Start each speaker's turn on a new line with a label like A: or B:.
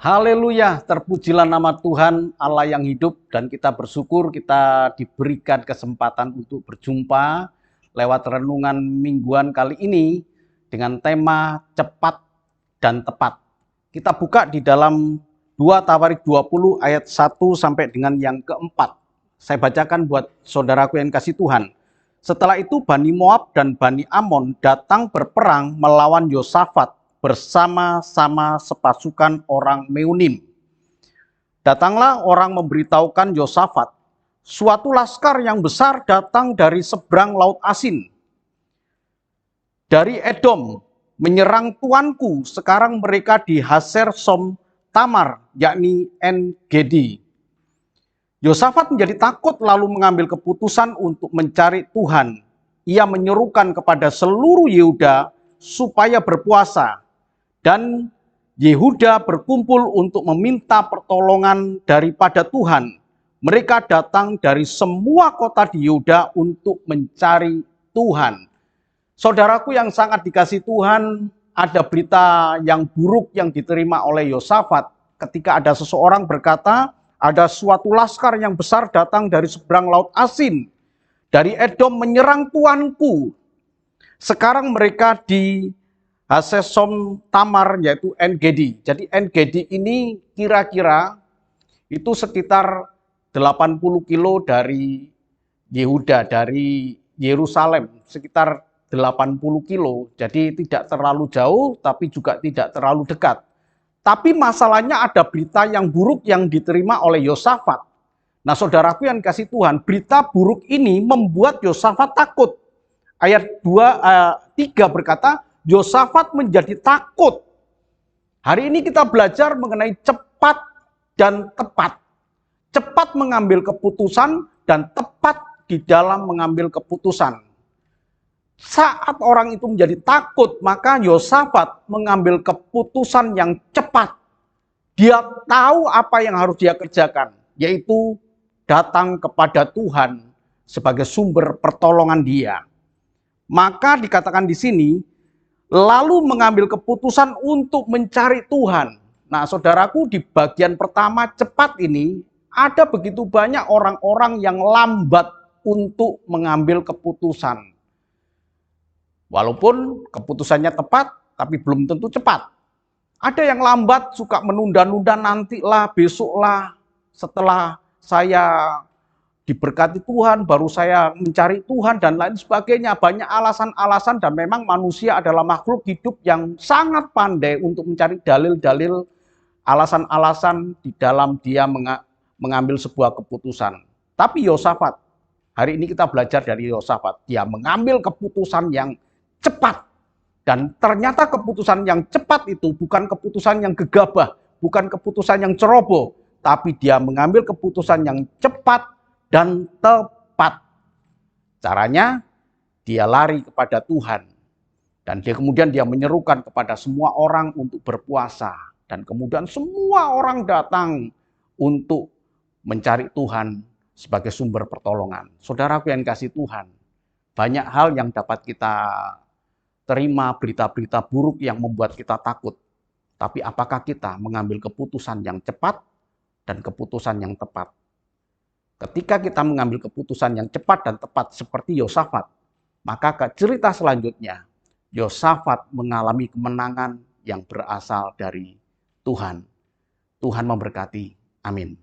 A: Haleluya, terpujilah nama Tuhan Allah yang hidup, dan kita bersyukur kita diberikan kesempatan untuk berjumpa lewat renungan mingguan kali ini dengan tema cepat dan tepat. Kita buka di dalam 2 Tawarik 20 ayat 1 sampai dengan yang keempat. Saya bacakan buat saudaraku yang kasih Tuhan. Setelah itu Bani Moab dan Bani Amon datang berperang melawan Yosafat bersama-sama sepasukan orang Meunim. Datanglah orang memberitahukan Yosafat, suatu laskar yang besar datang dari seberang Laut Asin, dari Edom, menyerang tuanku. Sekarang mereka di Hasersom Tamar, yakni En-Gedi. Yosafat menjadi takut lalu mengambil keputusan untuk mencari Tuhan. Ia menyerukan kepada seluruh Yehuda supaya berpuasa. Dan Yehuda berkumpul untuk meminta pertolongan daripada Tuhan. Mereka datang dari semua kota di Yehuda untuk mencari Tuhan. Saudaraku yang sangat dikasih Tuhan, ada berita yang buruk yang diterima oleh Yosafat ketika ada seseorang berkata, ada suatu laskar yang besar datang dari seberang Laut Asin, dari Edom menyerang tuanku. Sekarang mereka di Hasersom Tamar, yaitu En-Gedi. Jadi En-Gedi ini kira-kira itu sekitar 80 kilo dari Yehuda, dari Yerusalem, sekitar 80 kilo. Jadi tidak terlalu jauh, tapi juga tidak terlalu dekat. Tapi masalahnya ada berita yang buruk yang diterima oleh Yosafat. Nah, saudaraku yang kasih Tuhan, berita buruk ini membuat Yosafat takut. Ayat 3 berkata, Yosafat menjadi takut. Hari ini kita belajar mengenai cepat dan tepat. Cepat mengambil keputusan dan tepat di dalam mengambil keputusan. Saat orang itu menjadi takut, maka Yosafat mengambil keputusan yang cepat. Dia tahu apa yang harus dia kerjakan, yaitu datang kepada Tuhan sebagai sumber pertolongan dia. Maka dikatakan di sini, lalu mengambil keputusan untuk mencari Tuhan. Nah, saudaraku, di bagian pertama cepat ini, ada begitu banyak orang-orang yang lambat untuk mengambil keputusan. Walaupun keputusannya tepat, tapi belum tentu cepat. Ada yang lambat, suka menunda-nunda, nantilah, besoklah, setelah saya diberkati Tuhan, baru saya mencari Tuhan, dan lain sebagainya. Banyak alasan-alasan, dan memang manusia adalah makhluk hidup yang sangat pandai untuk mencari dalil-dalil, alasan-alasan di dalam dia mengambil sebuah keputusan. Tapi Yosafat, hari ini kita belajar dari Yosafat, dia mengambil keputusan yang cepat. Dan ternyata keputusan yang cepat itu bukan keputusan yang gegabah, bukan keputusan yang ceroboh, tapi dia mengambil keputusan yang cepat dan tepat. Caranya, dia lari kepada Tuhan. Dan kemudian dia menyerukan kepada semua orang untuk berpuasa. Dan kemudian semua orang datang untuk mencari Tuhan sebagai sumber pertolongan. Saudaraku yang kasih Tuhan, banyak hal yang dapat kita terima, berita-berita buruk yang membuat kita takut. Tapi apakah kita mengambil keputusan yang cepat dan keputusan yang tepat? Ketika kita mengambil keputusan yang cepat dan tepat seperti Yosafat, maka ke cerita selanjutnya, Yosafat mengalami kemenangan yang berasal dari Tuhan. Tuhan memberkati. Amin.